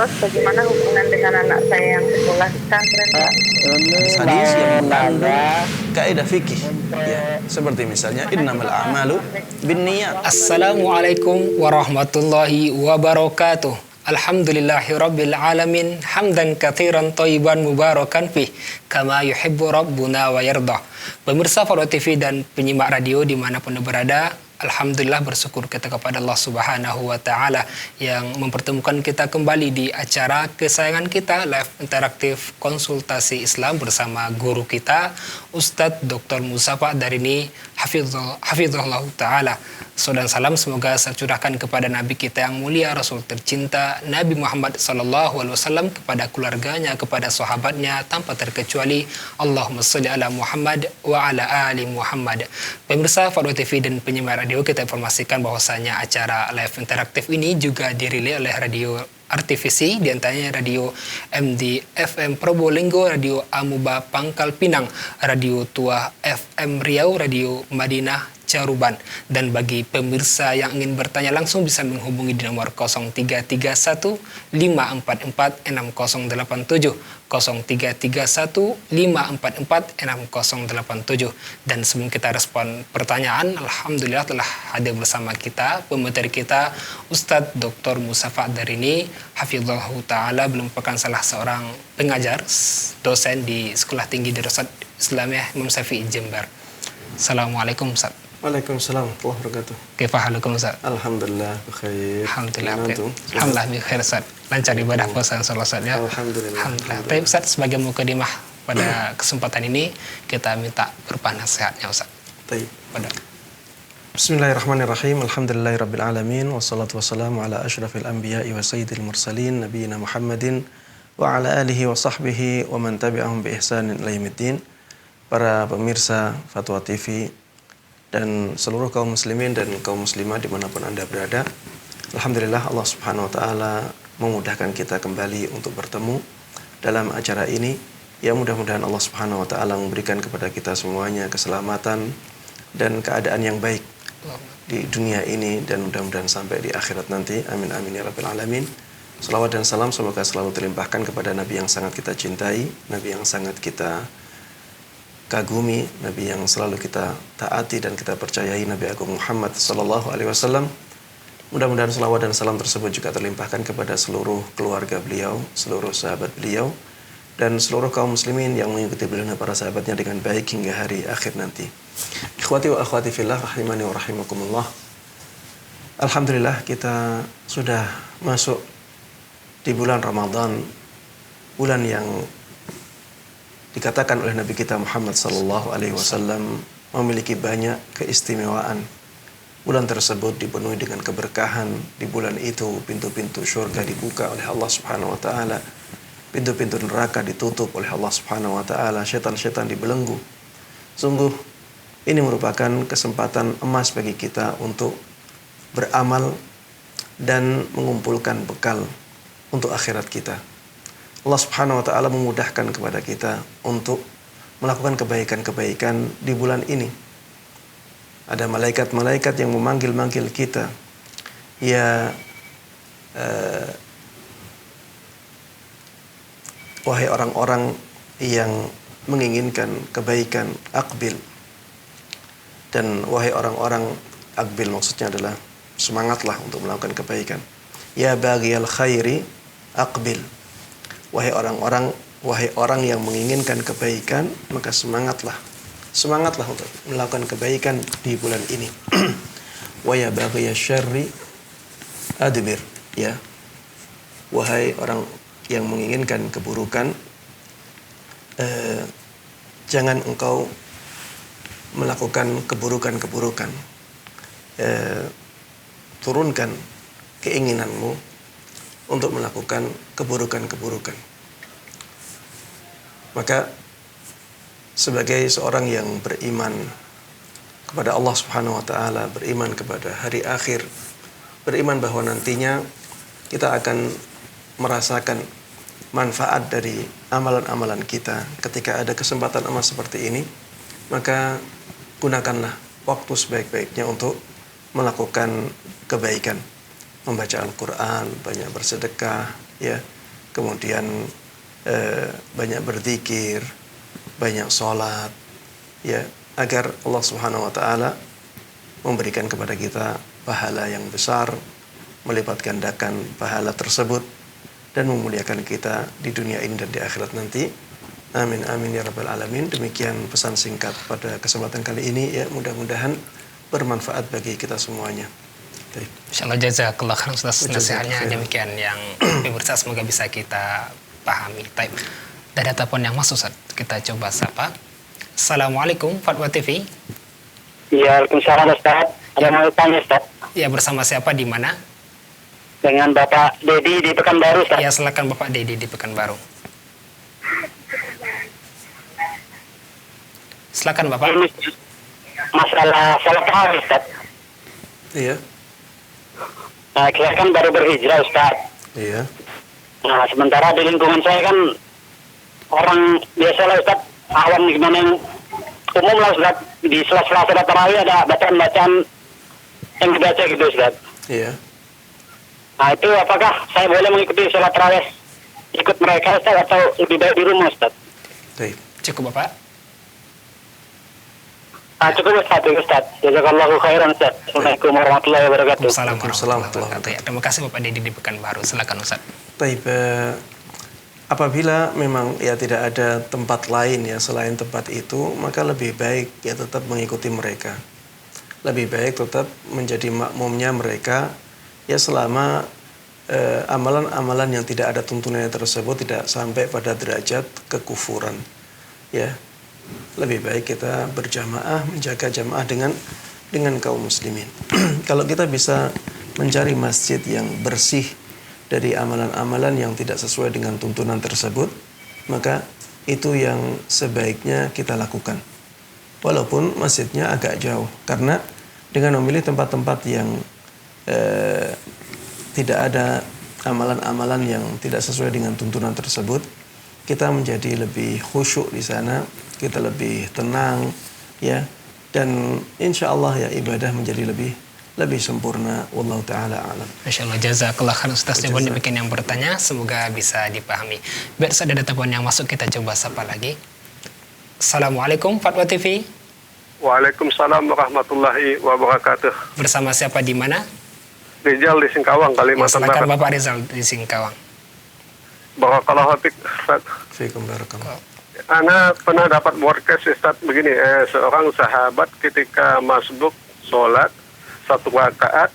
Terus bagaimana hubungan dengan anak saya yang sekolah di pesantren? Hadis yang mengandung kaidah fikih, ya, seperti misalnya innamal a'malu binniyat. Assalamualaikum warahmatullahi wabarakatuh. Alhamdulillahirabbil alamin hamdan katsiran thayyiban mubarakan fih kama yuhibbu rabbuna wa yarda. Pemirsa Faro TV dan penyimak radio dimanapun berada, alhamdulillah bersyukur kita kepada Allah Subhanahu wa taala yang mempertemukan kita kembali di acara kesayangan kita, live interaktif konsultasi Islam bersama guru kita Ustadz Dr. Muzafa Darini hafizahullah taala. Salam salam semoga saya curahkan kepada Nabi kita yang mulia, Rasul tercinta Nabi Muhammad sallallahu alaihi wasallam, kepada keluarganya, kepada sahabatnya tanpa terkecuali. Allahumma shalli ala Muhammad wa ala ali Muhammad. Pemirsa Faro TV dan penyimak radio, kita informasikan bahwasanya acara live interaktif ini juga dirilis oleh radio RTVC, diantaranya radio MD FM Probolinggo, radio Amuba Pangkal Pinang, radio Tua FM Riau, radio Madinah Caruban. Dan bagi pemirsa yang ingin bertanya langsung bisa menghubungi di nomor 0331 544 6087 0331 544 6087. Dan sebelum kita respon pertanyaan, alhamdulillah telah hadir bersama kita pemateri kita Ustadz Dr. Muzafa Darini hafizahullah taala, merupakan salah seorang pengajar dosen di Sekolah Tinggi Darussalam Islamiyah Imam Syafi'i Jember. Assalamualaikum Ustaz. Waalaikumsalam warahmatullahi wabarakatuh. Kaifa halukum Ustaz? Alhamdulillah bikhair. Alhamdulillah bikhair Ustaz. Lancar ibadah puasa insyaallah Ustaz ya. Alhamdulillah. Baik Ustaz, sebagai mukadimah pada kesempatan ini kita minta berupa nasihatnya Ustaz. Baik. Pada Bismillahirrahmanirrahim. Alhamdulillahirabbil alamin wassalatu wassalamu ala asyrafil anbiya'i wa sayyidil mursalin nabiyina Muhammadin wa ala alihi wa sahbihi wa man tabi'ahum bi ihsanin ila yaumiddin. Para pemirsa Fatwa TV dan seluruh kaum muslimin dan kaum muslimah dimanapun Anda berada, alhamdulillah Allah Subhanahu wa taala memudahkan kita kembali untuk bertemu dalam acara ini. Ya, mudah-mudahan Allah Subhanahu wa taala memberikan kepada kita semuanya keselamatan dan keadaan yang baik di dunia ini dan mudah-mudahan sampai di akhirat nanti. Amin amin ya rabbil alamin. Salawat dan salam semoga selalu terlimpahkan kepada Nabi yang sangat kita cintai, Nabi yang sangat kita kagumi, Nabi yang selalu kita taati dan kita percayai, Nabi Agung Muhammad sallallahu alaihi wasallam. Mudah-mudahan salawat dan salam tersebut juga terlimpahkan kepada seluruh keluarga beliau, seluruh sahabat beliau, dan seluruh kaum muslimin yang mengikuti beliau dan para sahabatnya dengan baik hingga hari akhir nanti. Ikhwati wa akhwati fillah rahimani wa rahimakumullah. Alhamdulillah kita sudah masuk di bulan Ramadan, bulan yang dikatakan oleh Nabi kita Muhammad sallallahu alaihi wasallam memiliki banyak keistimewaan. Bulan tersebut dipenuhi dengan keberkahan. Di bulan itu pintu-pintu surga dibuka oleh Allah Subhanahu wa taala. Pintu-pintu neraka ditutup oleh Allah Subhanahu wa taala. Syaitan-syaitan dibelenggu. Sungguh ini merupakan kesempatan emas bagi kita untuk beramal dan mengumpulkan bekal untuk akhirat kita. Allah Subhanahu wa taala memudahkan kepada kita untuk melakukan kebaikan-kebaikan di bulan ini. Ada malaikat-malaikat yang memanggil-manggil kita. Ya wahai orang-orang yang menginginkan kebaikan, aqbil. Dan wahai orang-orang, aqbil maksudnya adalah semangatlah untuk melakukan kebaikan. Ya baghiyal khairi aqbil. Wahai orang-orang, wahai orang yang menginginkan kebaikan, maka semangatlah untuk melakukan kebaikan di bulan ini. Wa ya baghiya syarri adbir, ya. Wahai orang yang menginginkan keburukan, jangan engkau melakukan keburukan-keburukan. Turunkan keinginanmu untuk melakukan keburukan-keburukan. Maka sebagai seorang yang beriman kepada Allah Subhanahu wa taala, beriman kepada hari akhir, beriman bahwa nantinya kita akan merasakan manfaat dari amalan-amalan kita ketika ada kesempatan emas seperti ini, maka gunakanlah waktu sebaik-baiknya untuk melakukan kebaikan. membaca Al-Quran, banyak bersedekah, ya, kemudian banyak berzikir, banyak sholat, ya, agar Allah Subhanahu Wa Taala memberikan kepada kita pahala yang besar, melipat gandakan pahala tersebut, dan memuliakan kita di dunia ini dan di akhirat nanti. Amin amin ya rabbal alamin. Demikian pesan singkat pada kesempatan kali ini, ya, mudah-mudahan bermanfaat bagi kita semuanya. Baik. Insyaallah jazakallah khairan Ustaz, nasihatnya demikian yang pemirsa semoga bisa kita pahami. Baik. Ada telepon yang masuk, Ustaz. Kita coba sapa. Assalamualaikum Fatwa TV. Iya, Waalaikumsalam Ustaz. Ada mau tanya Ustaz? Ya, bersama siapa di mana? Dengan Bapak Dedi di Pekanbaru Ustaz. Ya, silakan Bapak Dedi di Pekanbaru. Silakan Bapak. Ini masalah salat tarawih Ustaz. Iya. Nah, saya kan baru berhijrah Ustaz. Iya. Nah, sementara di lingkungan saya kan orang biasa lah Ustaz, awam gimana yang umum lah Ustaz. Di sela-sela salat tarawih ada bacaan-bacaan yang dibaca gitu Ustaz. Iya. Nah, itu apakah saya boleh mengikuti salat tarawih ikut mereka Ustaz atau lebih baik di rumah Ustaz? Baik. Cukup Bapak. Cukup Ustaz. Jazakallahu khairan Ustaz. Assalamualaikum warahmatullahi wabarakatuh. Assalamualaikum warahmatullahi wabarakatuh. Ya, terima kasih Bapak Dedi di Pekanbaru. Silakan Ustaz. Baik, apabila memang ya tidak ada tempat lain ya selain tempat itu, maka lebih baik ya tetap mengikuti mereka. Lebih baik tetap menjadi makmumnya mereka ya selama amalan-amalan yang tidak ada tuntunannya tersebut tidak sampai pada derajat kekufuran. Ya. Lebih baik kita berjamaah, menjaga jamaah dengan kaum muslimin. Kalau kita bisa mencari masjid yang bersih dari amalan-amalan yang tidak sesuai dengan tuntunan tersebut, maka itu yang sebaiknya kita lakukan. Walaupun masjidnya agak jauh, karena dengan memilih tempat-tempat yang tidak ada amalan-amalan yang tidak sesuai dengan tuntunan tersebut, kita menjadi lebih khusyuk di sana, kita lebih tenang, ya, dan insya Allah ya ibadah menjadi lebih sempurna. Wallahu taala alam. Masyaallah, jazakallah khairan Ustaz. Jawaban demikian yang bertanya, semoga bisa dipahami. Biar ada telepon yang masuk, kita coba sapa lagi. Assalamualaikum Fatwa TV. Waalaikumsalam warahmatullahi wabarakatuh. Bersama siapa di mana? Rizal di Singkawang, Kalimantan Silakan Barat. Bapak Rizal di Singkawang. Barakallahu fiik, Ustaz. Fiikum barakallah. Ana pernah dapat broadcast Ustaz begini, seorang sahabat ketika masbuk sholat satu rakaat,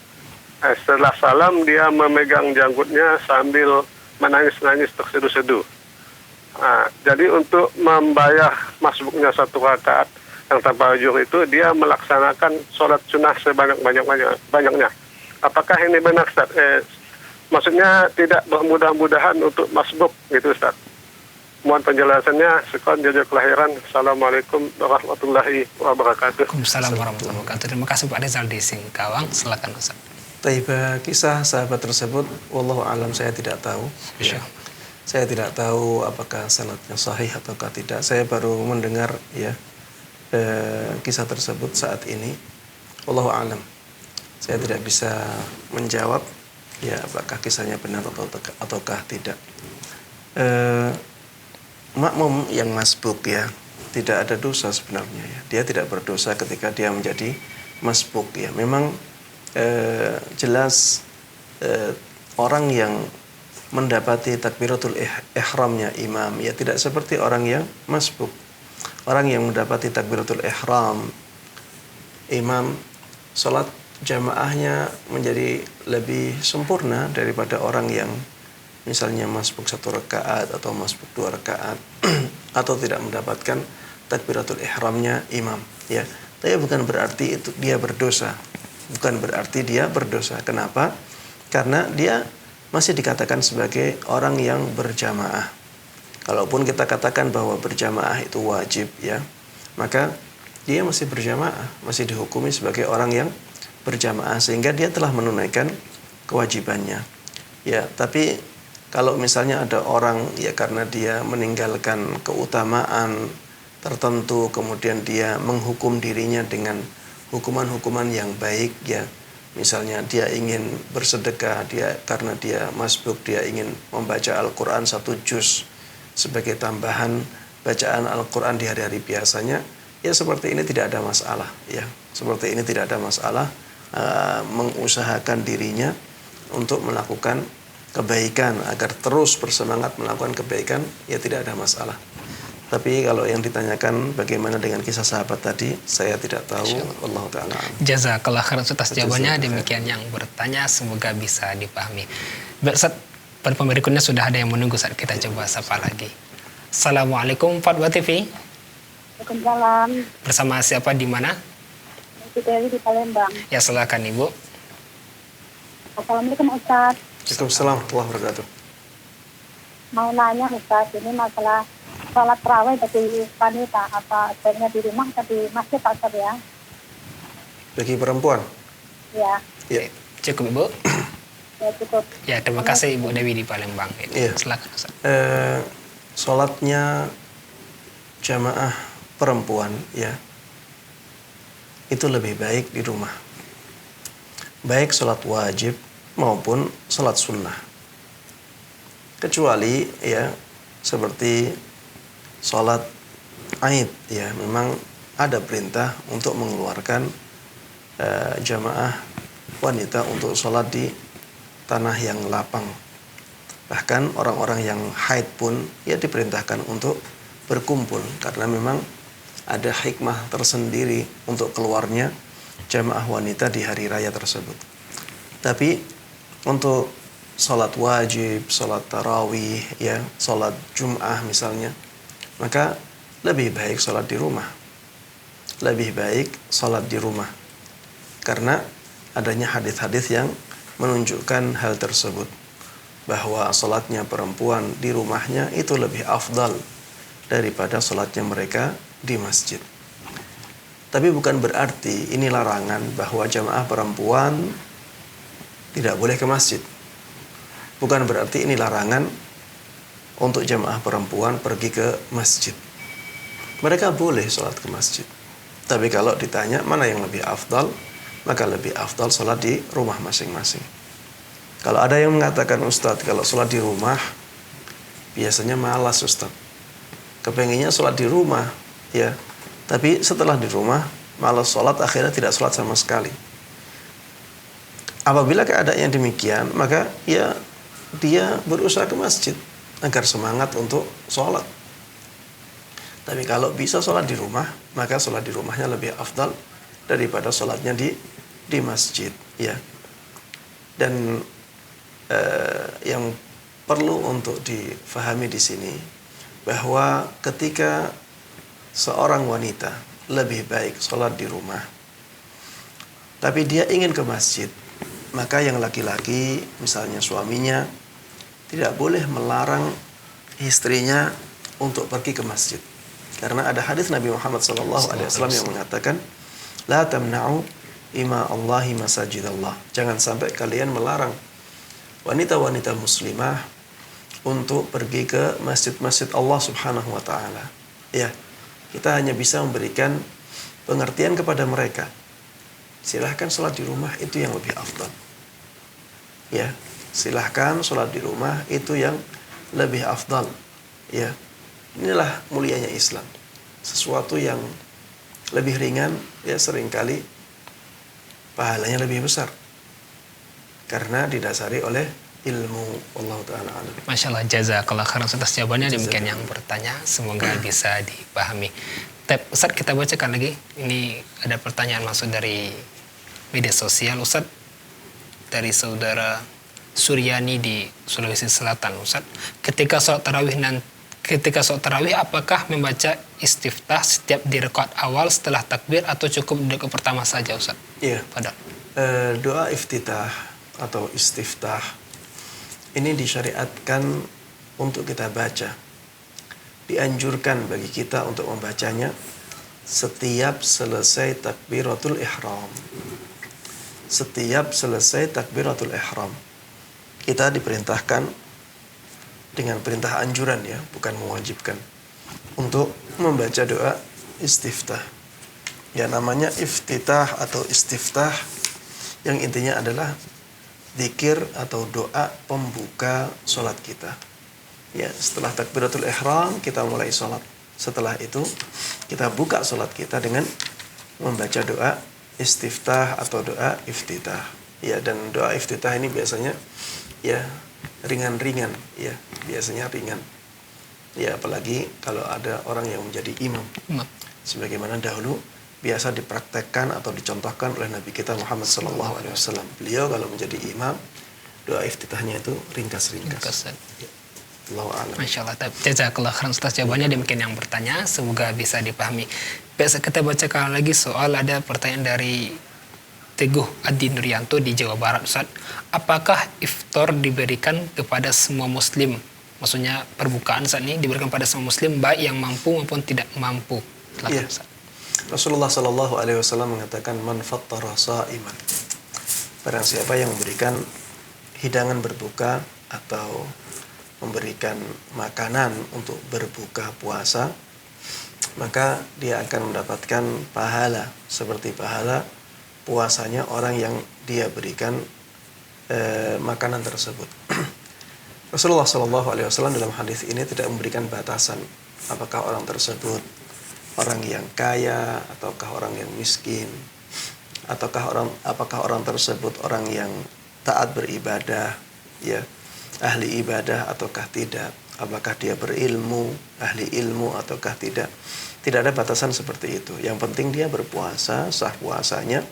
setelah salam dia memegang janggutnya sambil menangis-nangis terseduh-seduh. Jadi untuk membayar masbuknya satu rakaat yang tanpa ujur itu, dia melaksanakan sholat sunnah sebanyak-banyaknya. Apakah ini benar Ustaz? Maksudnya tidak bermudah-mudahan untuk masbuk gitu Ustaz. Mohon penjelasannya. Sekian jazak kelahiran. Assalamualaikum warahmatullahi wabarakatuh. Waalaikumsalam warahmatullahi wabarakatuh. Terima kasih Pak Rizal di Singkawang. Silakan Ustaz. Taib, kisah sahabat tersebut, wallahu alam, saya tidak tahu. Ya. Saya tidak tahu apakah sanadnya sahih ataukah tidak. Saya baru mendengar ya kisah tersebut saat ini. Wallahu alam. Saya tidak bisa menjawab ya apakah kisahnya benar ataukah tidak. Makmum yang masbuk ya tidak ada dosa sebenarnya ya. Dia tidak berdosa ketika dia menjadi masbuk ya. Memang jelas orang yang mendapati takbiratul ihramnya imam ya tidak seperti orang yang masbuk. Orang yang mendapati takbiratul ihram imam, salat jamaahnya menjadi lebih sempurna daripada orang yang misalnya masbuk satu rakaat atau masbuk dua rakaat atau tidak mendapatkan takbiratul ihramnya imam ya. Tapi bukan berarti itu dia berdosa. Bukan berarti dia berdosa. Kenapa? Karena dia masih dikatakan sebagai orang yang berjamaah. Kalaupun kita katakan bahwa berjamaah itu wajib ya, maka dia masih berjamaah, masih dihukumi sebagai orang yang berjamaah sehingga dia telah menunaikan kewajibannya. Ya, tapi kalau misalnya ada orang ya karena dia meninggalkan keutamaan tertentu kemudian dia menghukum dirinya dengan hukuman-hukuman yang baik ya, Misalnya dia ingin bersedekah, karena dia masbuk, dia ingin membaca Al-Quran 1 juz sebagai tambahan bacaan Al-Quran di hari-hari biasanya, ya seperti ini tidak ada masalah. Ya, seperti ini tidak ada masalah. Mengusahakan dirinya untuk melakukan kebaikan agar terus bersemangat melakukan kebaikan, ya tidak ada masalah. Tapi kalau yang ditanyakan bagaimana dengan kisah sahabat tadi, saya tidak tahu. Allah Ta'ala. Jazakallah khairan atas jawabannya. Demikian yang bertanya, semoga bisa dipahami. Ustaz, pada berikutnya sudah ada yang menunggu saat kita coba sapa lagi. Assalamualaikum Fatwa TV. Waalaikumsalam. Bersama siapa di mana? Ibu Dewi di Palembang. Ya silakan Ibu. Assalamualaikum Ustaz. Waalaikumsalam warahmatullahi wabarakatuh. Mau nanya Ustaz, ini masalah sholat tarawih bagi wanita, apa sebaiknya di rumah atau di masjid Pak Ustaz ya? Bagi perempuan? Ya. Ya. Cukup Ibu. Ya cukup. Ya terima kasih Ibu Dewi di Palembang. Iya. Silakan Ustaz. Sholatnya jamaah perempuan, ya, itu lebih baik di rumah. Baik sholat wajib maupun sholat sunnah. Kecuali ya seperti sholat Aid, ya, memang ada perintah untuk mengeluarkan jamaah wanita untuk sholat di tanah yang lapang. Bahkan orang-orang yang haid pun ya diperintahkan untuk berkumpul, karena memang ada hikmah tersendiri untuk keluarnya jamaah wanita di hari raya tersebut. Tapi untuk sholat wajib, sholat tarawih, ya, sholat Jum'ah misalnya, maka lebih baik sholat di rumah. Lebih baik sholat di rumah, karena adanya hadis-hadis yang menunjukkan hal tersebut, bahwa sholatnya perempuan di rumahnya itu lebih afdal daripada sholatnya mereka di masjid. Tapi bukan berarti ini larangan bahwa jamaah perempuan tidak boleh ke masjid. Bukan berarti ini larangan untuk jamaah perempuan pergi ke masjid. Mereka boleh sholat ke masjid. Tapi kalau ditanya mana yang lebih afdal, maka lebih afdal sholat di rumah masing-masing. Kalau ada yang mengatakan, Ustadz, kalau sholat di rumah biasanya malas Ustadz, kepengennya sholat di rumah, ya, tapi setelah di rumah malas sholat, akhirnya tidak sholat sama sekali. Apabila keadaannya demikian, maka ya dia berusaha ke masjid agar semangat untuk sholat. Tapi kalau bisa sholat di rumah, maka sholat di rumahnya lebih afdal daripada sholatnya di masjid, ya. Dan yang perlu untuk difahami di sini, bahwa ketika seorang wanita lebih baik sholat di rumah, tapi dia ingin ke masjid, maka yang laki-laki, misalnya suaminya, tidak boleh melarang istrinya untuk pergi ke masjid. Karena ada hadis Nabi Muhammad SAW yang mengatakan, La tamna'u ima Allahi masajidallah. Jangan sampai kalian melarang wanita-wanita muslimah untuk pergi ke masjid-masjid Allah Subhanahu wa Ta'ala. Ya, kita hanya bisa memberikan pengertian kepada mereka. Silahkan sholat di rumah, itu yang lebih afdal. Ya, silahkan sholat di rumah, itu yang lebih afdal. Ya, inilah mulianya Islam. Sesuatu yang lebih ringan, ya seringkali pahalanya lebih besar, karena didasari oleh ilmu. Allah Ta'ala alam. Masya Allah, jazakallah khairan atas jawabannya. Demikian yang bertanya, semoga bisa dipahami. Ustaz, kita bacakan lagi. Ini ada pertanyaan masuk dari media sosial, Ustaz, dari saudara Suryani di Sulawesi Selatan. Ustaz, ketika sholat tarawih apakah membaca istiftah setiap di rakaat awal setelah takbir, atau cukup di rakaat pertama saja, Ustaz? Iya. Padahal Doa iftitah atau istiftah ini disyariatkan untuk kita baca. Dianjurkan bagi kita untuk membacanya setiap selesai takbiratul ihram. Setiap selesai takbiratul ihram. Kita diperintahkan dengan perintah anjuran, ya, bukan mewajibkan, untuk membaca doa istiftah. Ya, namanya iftitah atau istiftah yang intinya adalah zikir atau doa pembuka sholat kita. Ya, setelah takbiratul ihram kita mulai sholat. Setelah itu kita buka sholat kita dengan membaca doa istiftah atau doa iftitah. Ya, dan doa iftitah ini biasanya ya ringan-ringan, ya biasanya ringan. Ya, apalagi kalau ada orang yang menjadi imam. Sebagaimana dahulu biasa dipraktekkan atau dicontohkan oleh Nabi kita Muhammad SAW. Beliau kalau menjadi imam, doa iftitahnya itu ringkas-ringkas. Ya. Masya Allah. Jazakallah khairan Ustaz, jawabannya demikian yang bertanya, semoga bisa dipahami. Biasa kita bacakan lagi soal, ada pertanyaan dari Teguh Adi Nuryanto di Jawa Barat. Ustaz, apakah iftar diberikan kepada semua muslim? Maksudnya perbukaan saat ini diberikan pada semua muslim, baik yang mampu maupun tidak mampu. Iya. Rasulullah SAW mengatakan, man fattara sha'iman, barang siapa yang memberikan hidangan berbuka atau memberikan makanan untuk berbuka puasa, maka dia akan mendapatkan pahala seperti pahala puasanya orang yang dia berikan makanan tersebut. Rasulullah SAW dalam hadis ini tidak memberikan batasan apakah orang tersebut orang yang kaya ataukah orang yang miskin, apakah orang tersebut orang yang taat beribadah, ya, ahli ibadah ataukah tidak, apakah dia berilmu, ahli ilmu ataukah tidak. Tidak ada batasan seperti itu. Yang penting dia berpuasa, sah puasanya.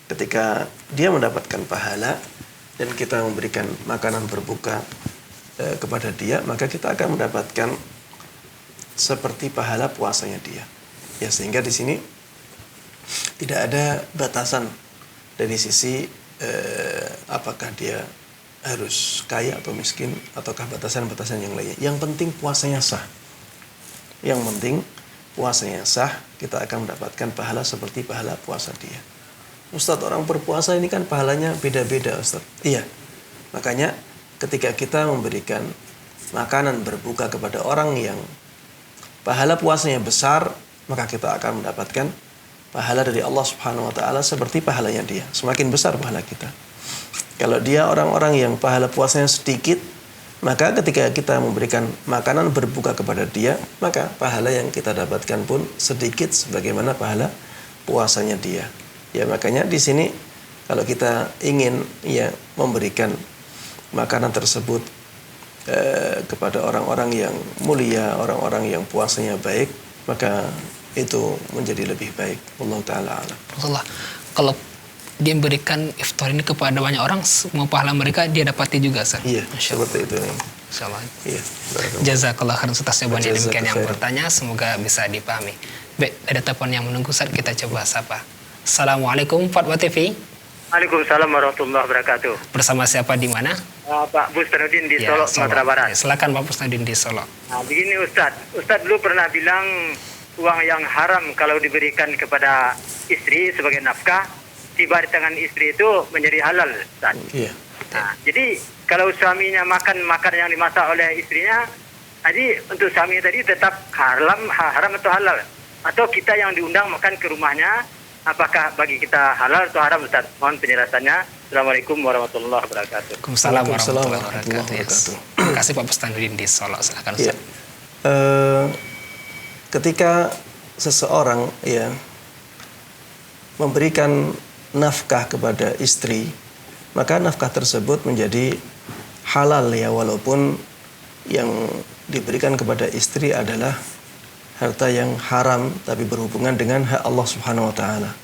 Ketika dia mendapatkan pahala dan kita memberikan makanan berbuka kepada dia, maka kita akan mendapatkan seperti pahala puasanya dia. Ya, sehingga di sini tidak ada batasan dari sisi apakah dia harus kaya atau miskin ataukah batasan-batasan yang lainnya. Yang penting puasanya sah. Yang penting puasanya sah, kita akan mendapatkan pahala seperti pahala puasa dia. Ustadz, orang berpuasa ini kan pahalanya beda-beda, Ustadz. Iya. Makanya ketika kita memberikan makanan berbuka kepada orang yang pahala puasanya besar, maka kita akan mendapatkan pahala dari Allah Subhanahu wa taala seperti pahalanya dia. Semakin besar pahala kita. Kalau dia orang-orang yang pahala puasanya sedikit, maka ketika kita memberikan makanan berbuka kepada dia, maka pahala yang kita dapatkan pun sedikit sebagaimana pahala puasanya dia. Ya, makanya di sini kalau kita ingin ya memberikan makanan tersebut kepada orang-orang yang mulia, orang-orang yang puasanya baik, maka itu menjadi lebih baik. Allah taala alam. Rasulullah, kalau dia memberikan iftar ini kepada banyak orang, semua pahala mereka dia dapati juga, Ustaz. Iya, seperti itu. Insyaallah. Iya. Jazakallah khairan atas jawabannya demikian yang bertanya, semoga bisa dipahami. Baik, ada telepon yang menunggu, saat kita coba sapa. Assalamualaikum Fatwa TV. Waalaikumsalam warahmatullahi wabarakatuh. Bersama siapa di mana? Pak Busnudin di Solo, Sumatera Barat. Silakan Pak Busnudin di Solo. Nah, begini Ustadz dulu pernah bilang uang yang haram kalau diberikan kepada istri sebagai nafkah, tiba di tangan istri itu menjadi halal, Ustaz. Iya. Nah, jadi kalau suaminya makan yang dimasak oleh istrinya, jadi untuk suami tadi tetap haram atau halal? Atau kita yang diundang makan ke rumahnya, apakah bagi kita halal atau haram, Ustaz? Mohon penjelasannya. Assalamualaikum warahmatullahi wabarakatuh. Waalaikumsalam warahmatullahi wabarakatuh. Terima kasih Pak Busnudin di Solo. Silakan Ustaz. Ya. Ketika seseorang ya memberikan nafkah kepada istri, maka nafkah tersebut menjadi halal ya, walaupun yang diberikan kepada istri adalah harta yang haram tapi berhubungan dengan hak Allah Subhanahu wa taala.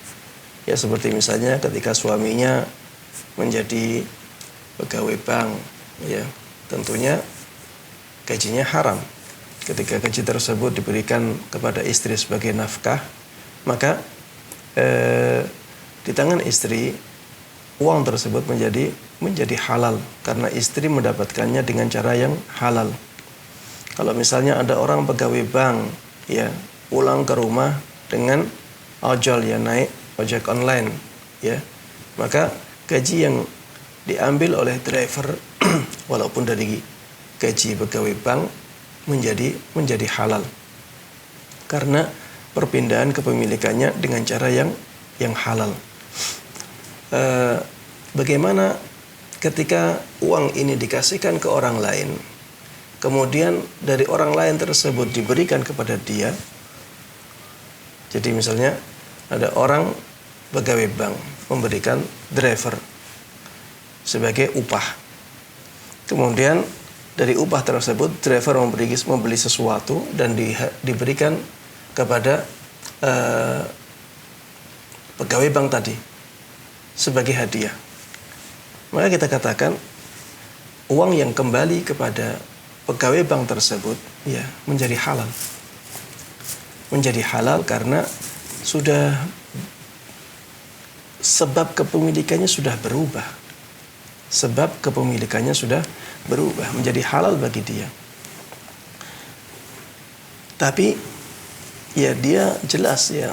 Ya, seperti misalnya ketika suaminya menjadi pegawai bank, ya, tentunya gajinya haram. Ketika gaji tersebut diberikan kepada istri sebagai nafkah, maka di tangan istri uang tersebut menjadi halal karena istri mendapatkannya dengan cara yang halal. Kalau misalnya ada orang pegawai bank ya pulang ke rumah dengan ojol ya, naik ojek online ya, maka gaji yang diambil oleh driver walaupun dari gaji pegawai bank menjadi halal karena perpindahan kepemilikannya dengan cara yang halal. bagaimana ketika uang ini dikasihkan ke orang lain, kemudian dari orang lain tersebut diberikan kepada dia. Jadi misalnya ada orang pegawai bank memberikan driver sebagai upah. Kemudian dari upah tersebut driver membeli sesuatu dan diberikan kepada pegawai bank tadi sebagai hadiah. Maka kita katakan uang yang kembali kepada pegawai bank tersebut ya menjadi halal. Menjadi halal karena sudah sebab kepemilikannya sudah berubah. Sebab kepemilikannya sudah berubah menjadi halal bagi dia. Tapi ya dia jelas ya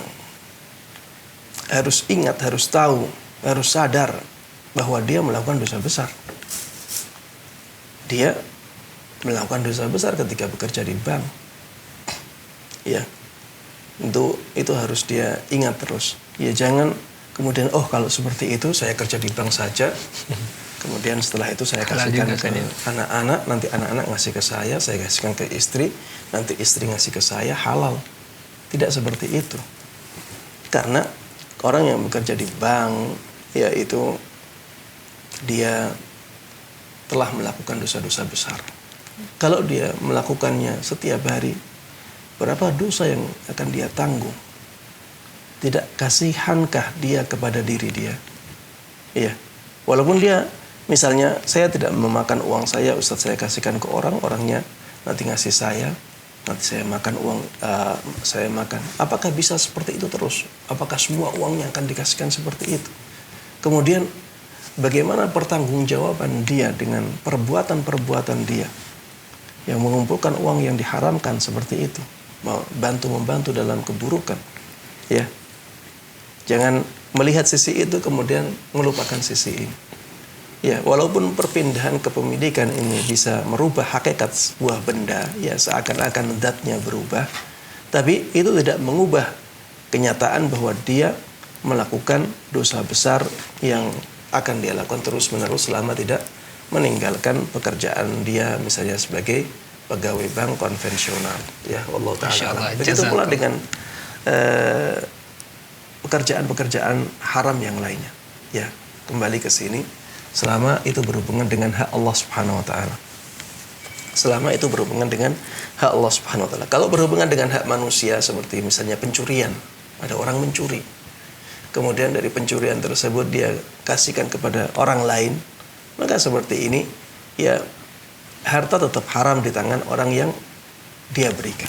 harus ingat, harus tahu, harus sadar bahwa dia melakukan dosa besar. Dia melakukan dosa besar ketika bekerja di bank. Ya. Itu harus dia ingat terus. Ya jangan kemudian kalau seperti itu saya kerja di bank saja. Kemudian setelah itu saya kasihkan ke anak-anak, nanti anak-anak ngasih ke saya kasihkan ke istri, nanti istri ngasih ke saya, halal. Tidak seperti itu. Karena orang yang bekerja di bank yaitu dia telah melakukan dosa-dosa besar. Kalau dia melakukannya setiap hari, berapa dosa yang akan dia tanggung? Tidak kasihankah dia kepada diri dia? Iya. Walaupun dia, misalnya saya tidak memakan uang saya, Ustadz saya kasihkan ke orang, orangnya nanti ngasih saya, nanti saya makan uang, saya makan. Apakah bisa seperti itu terus? Apakah semua uangnya akan dikasihkan seperti itu? Kemudian bagaimana pertanggungjawaban dia dengan perbuatan-perbuatan dia yang mengumpulkan uang yang diharamkan seperti itu? Membantu dalam keburukan, ya. Jangan melihat sisi itu kemudian melupakan sisi ini. Ya, walaupun perpindahan kepemilikan ini bisa merubah hakikat sebuah benda, ya seakan-akan zatnya berubah, tapi itu tidak mengubah kenyataan bahwa dia melakukan dosa besar yang akan dia lakukan terus-menerus selama tidak meninggalkan pekerjaan dia misalnya sebagai pegawai bank konvensional, ya Allah Ta'ala. Begitu pula dengan pekerjaan-pekerjaan haram yang lainnya. Ya, kembali ke sini, selama itu berhubungan dengan hak Allah Subhanahu Wa Ta'ala. Selama itu berhubungan dengan hak Allah Subhanahu Wa Ta'ala. Kalau berhubungan dengan hak manusia seperti misalnya pencurian, ada orang mencuri, kemudian dari pencurian tersebut dia kasihkan kepada orang lain, maka seperti ini, ya harta tetap haram di tangan orang yang dia berikan.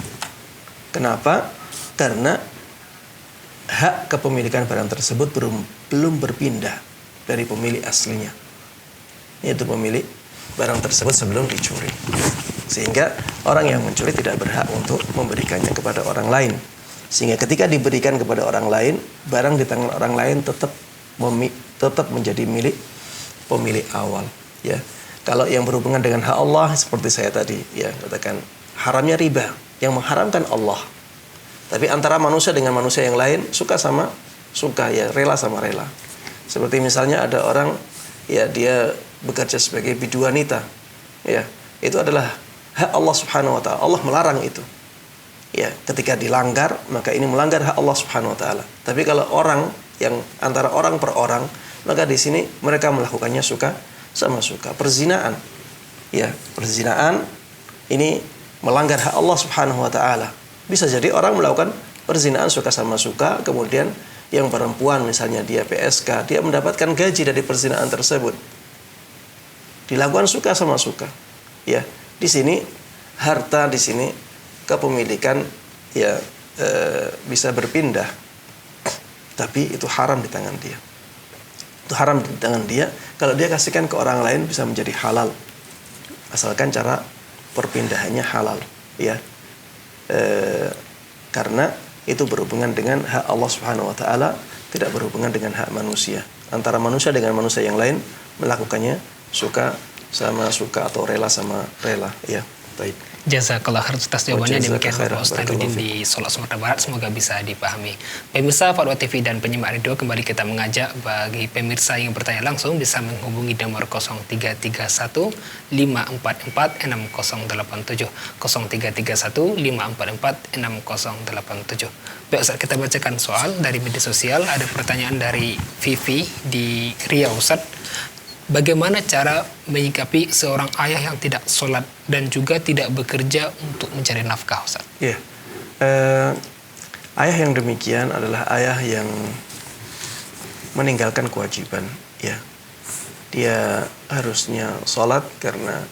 Kenapa? Karena hak kepemilikan barang tersebut belum berpindah dari pemilik aslinya, yaitu pemilik barang tersebut sebelum dicuri. Sehingga orang yang mencuri tidak berhak untuk memberikannya kepada orang lain. Sehingga ketika diberikan kepada orang lain, barang di tangan orang lain tetap menjadi milik pemilik awal, ya. Kalau yang berhubungan dengan hak Allah seperti saya tadi ya katakan haramnya riba, yang mengharamkan Allah. Tapi antara manusia dengan manusia yang lain suka sama suka, ya rela sama rela. Seperti misalnya ada orang ya dia bekerja sebagai bidu wanita, ya itu adalah hak Allah Subhanahu Wa Ta'ala. Allah melarang itu. Ya, ketika dilanggar maka ini melanggar hak Allah Subhanahu Wa Ta'ala. Tapi kalau orang yang antara orang per orang, maka di sini mereka melakukannya suka sama suka. Perzinaan, ya perzinaan ini melanggar hak Allah Subhanahu Wa Ta'ala. Bisa jadi orang melakukan perzinaan suka sama suka, kemudian yang perempuan misalnya dia PSK, dia mendapatkan gaji dari perzinaan tersebut. Dilakukan suka sama suka. Ya, di sini harta, di sini kepemilikan ya bisa berpindah, tapi itu haram di tangan dia. Itu haram di tangan dia. Kalau dia kasihkan ke orang lain bisa menjadi halal, asalkan cara perpindahannya halal, ya. Karena itu berhubungan dengan hak Allah Subhanahu Wa Ta'ala, tidak berhubungan dengan hak manusia. Antara manusia dengan manusia yang lain melakukannya suka sama suka atau rela sama rela, ya. Baik. Jazakallah khair atas jawabannya. Demikian Bapak Ustaz Nurdin di Solo, Sumatera Barat. Semoga bisa dipahami. Pemirsa Fatwa TV dan penyimak radio, kembali kita mengajak bagi pemirsa yang bertanya langsung bisa menghubungi nomor 0331 544 6087 0331 544 6087. Baik Ustaz, kita bacakan soal dari media sosial. Ada pertanyaan dari Vivi di Riau, Ustaz. Bagaimana cara menyikapi seorang ayah yang tidak sholat dan juga tidak bekerja untuk mencari nafkah, Ustaz? Ya, ayah yang demikian adalah ayah yang meninggalkan kewajiban. Ya, dia harusnya sholat karena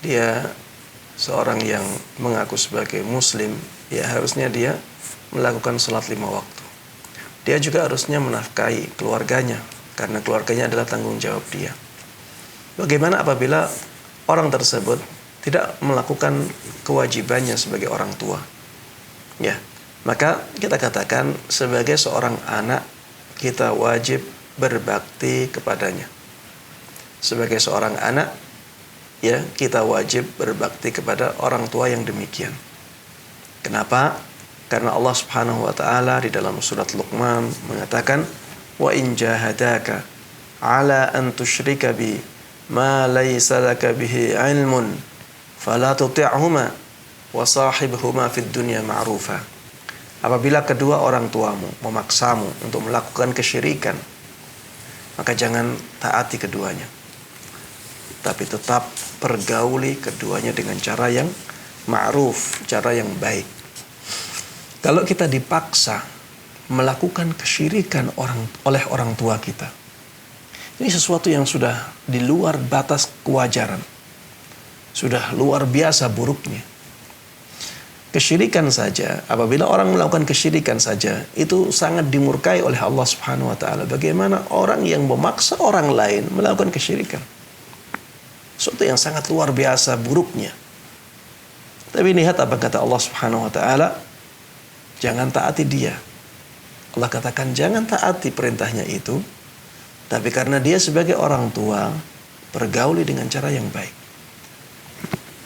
dia seorang yang mengaku sebagai Muslim. Ya, harusnya dia melakukan sholat 5 waktu. Dia juga harusnya menafkahi keluarganya karena keluarganya adalah tanggung jawab dia. Bagaimana apabila orang tersebut tidak melakukan kewajibannya sebagai orang tua? Ya, maka kita katakan sebagai seorang anak kita wajib berbakti kepadanya. Sebagai seorang anak, ya, kita wajib berbakti kepada orang tua yang demikian. Kenapa? Karena Allah Subhanahu wa taala di dalam surat Luqman mengatakan, "Wa in jahadaka 'ala an tusyrika bi ma laysa laka bihi 'ilmun fala tuti'huma wa sahibhuma fid dunya ma'rufa." Apabila kedua orang tuamu memaksamu untuk melakukan kesyirikan, maka jangan taati keduanya, tapi tetap pergauli keduanya dengan cara yang ma'ruf, cara yang baik. Kalau kita dipaksa melakukan kesyirikan oleh orang tua kita, ini sesuatu yang sudah di luar batas kewajaran. Sudah luar biasa buruknya. Kesyirikan saja, apabila orang melakukan kesyirikan saja, itu sangat dimurkai oleh Allah Subhanahu wa taala. Bagaimana orang yang memaksa orang lain melakukan kesyirikan? Sesuatu yang sangat luar biasa buruknya. Tapi lihat apa kata Allah Subhanahu wa taala, jangan taati dia. Allah katakan jangan taati perintahnya itu, tapi karena dia sebagai orang tua, pergauli dengan cara yang baik.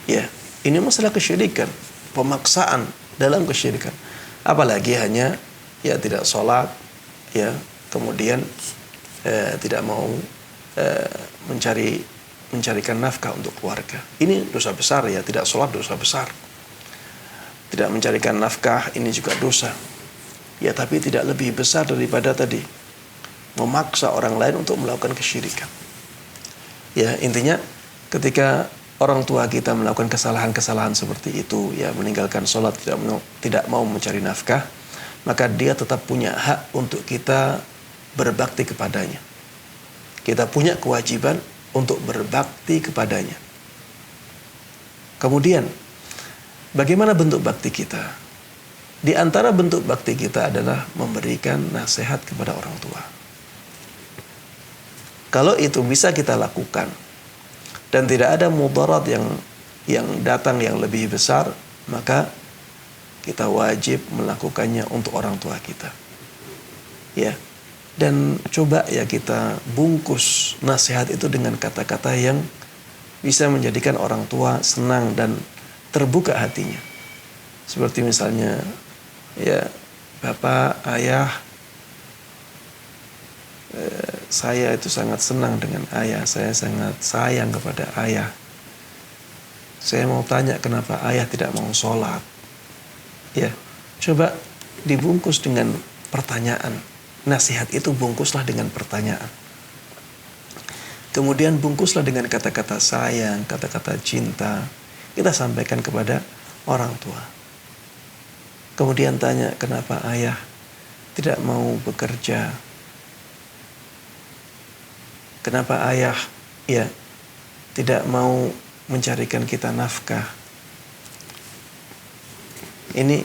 Ya, ini masalah kesyirikan, pemaksaan dalam kesyirikan. Apalagi hanya ya tidak sholat, ya kemudian tidak mau mencarikan nafkah untuk keluarga. Ini dosa besar ya, tidak sholat dosa besar. Tidak mencarikan nafkah ini juga dosa. Ya, tapi tidak lebih besar daripada tadi memaksa orang lain untuk melakukan kesyirikan. Ya, intinya ketika orang tua kita melakukan kesalahan-kesalahan seperti itu, ya meninggalkan sholat, tidak mau mencari nafkah, maka dia tetap punya hak untuk kita berbakti kepadanya. Kita punya kewajiban untuk berbakti kepadanya. Kemudian, bagaimana bentuk bakti kita? Di antara bentuk bakti kita adalah memberikan nasihat kepada orang tua. Kalau itu bisa kita lakukan dan tidak ada mudarat yang datang yang lebih besar, maka kita wajib melakukannya untuk orang tua kita. Ya. Dan coba ya kita bungkus nasihat itu dengan kata-kata yang bisa menjadikan orang tua senang dan terbuka hatinya. Seperti misalnya, ya Bapak, Ayah, saya itu sangat senang dengan ayah, saya sangat sayang kepada ayah. Saya mau tanya kenapa ayah tidak mau sholat. Ya, coba dibungkus dengan pertanyaan. Nasihat itu bungkuslah dengan pertanyaan. Kemudian bungkuslah dengan kata-kata sayang, kata-kata cinta. Kita sampaikan kepada orang tua. Kemudian tanya kenapa ayah tidak mau bekerja. Kenapa ayah ya tidak mau mencarikan kita nafkah? Ini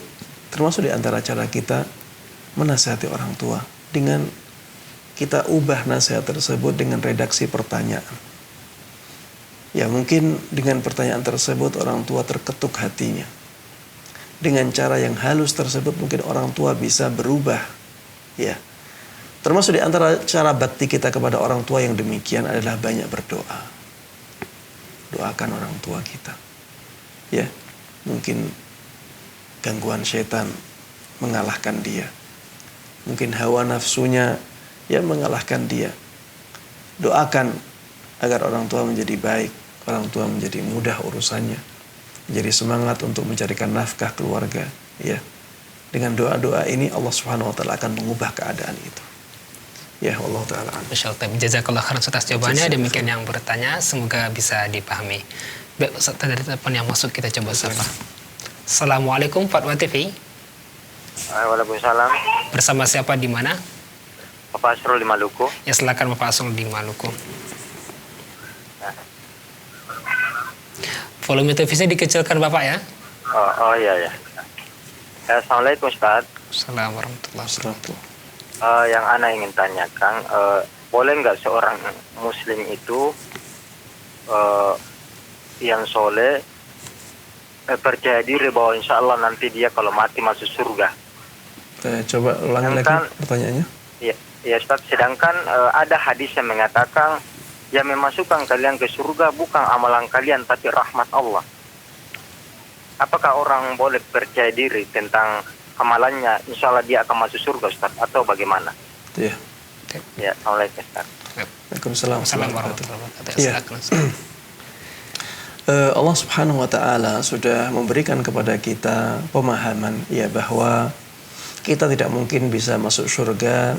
termasuk di antara cara kita menasihati orang tua, dengan kita ubah nasihat tersebut dengan redaksi pertanyaan. Ya mungkin dengan pertanyaan tersebut orang tua terketuk hatinya. Dengan cara yang halus tersebut mungkin orang tua bisa berubah. Ya. Termasuk di antara cara bakti kita kepada orang tua yang demikian adalah banyak berdoa. Doakan orang tua kita. Ya, mungkin gangguan setan mengalahkan dia. Mungkin hawa nafsunya yang mengalahkan dia. Doakan agar orang tua menjadi baik, orang tua menjadi mudah urusannya, menjadi semangat untuk mencarikan nafkah keluarga. Ya, dengan doa-doa ini Allah Subhanahu Wa Taala akan mengubah keadaan itu. Ya, Allah Taala. Insyaallah. Jazakallah khairan atas jawabannya. Demikian yang bertanya, semoga bisa dipahami. Baik, Ustaz, dari telepon yang masuk kita coba sapa. Assalamualaikum Fatwa TV. Waalaikumsalam. Bersama siapa di mana? Bapak Asrul di Maluku. Ya, silakan Bapak Asrul di Maluku. Volume televisi dikecilkan Bapak ya. Oh iya ya. Assalamualaikum Ustaz. Assalamualaikum warahmatullahi wabarakatuh. Yang ana ingin tanyakan, boleh nggak seorang muslim itu yang soleh percaya diri bahwa insya Allah nanti dia kalau mati masuk surga? Coba ulangi lagi pertanyaannya. Ya Ustaz, sedangkan ada hadis yang mengatakan yang memasukkan kalian ke surga bukan amalan kalian tapi rahmat Allah. Apakah orang boleh percaya diri tentang amalannya insya Allah dia akan masuk surga Ustaz, atau bagaimana? Iya. Ya, Assalamualaikum Ustaz. Waalaikumsalam. Assalamualaikum warahmatullahi wabarakatuh. Iya. Allah Subhanahu Wa Taala sudah memberikan kepada kita pemahaman ya bahwa kita tidak mungkin bisa masuk surga